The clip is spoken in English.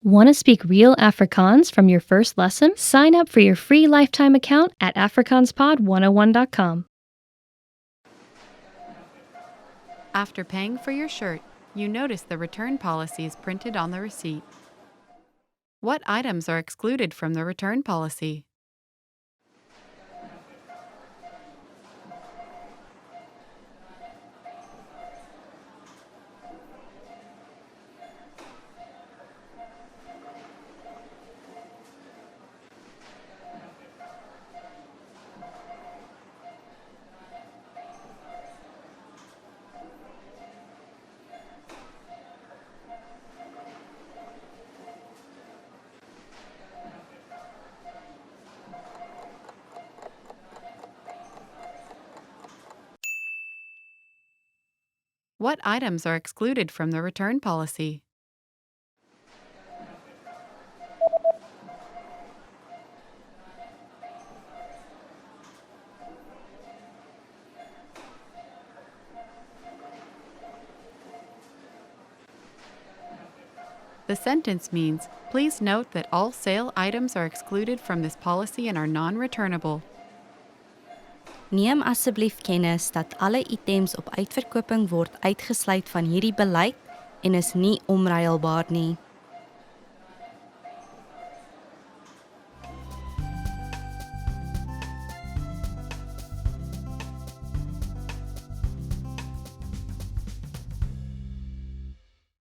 Want to speak real Afrikaans from your first lesson? Sign up for your free lifetime account at afrikaanspod101.com. After paying for your shirt, you notice the return policy is printed on the receipt. What items are excluded from the return policy? What items are excluded from the return policy? The sentence means, please note that all sale items are excluded from this policy and are non-returnable. Neem asseblief kennis dat alle items op uitverkoping word uitgesluit van hierdie beleid en is nie omruilbaar nie.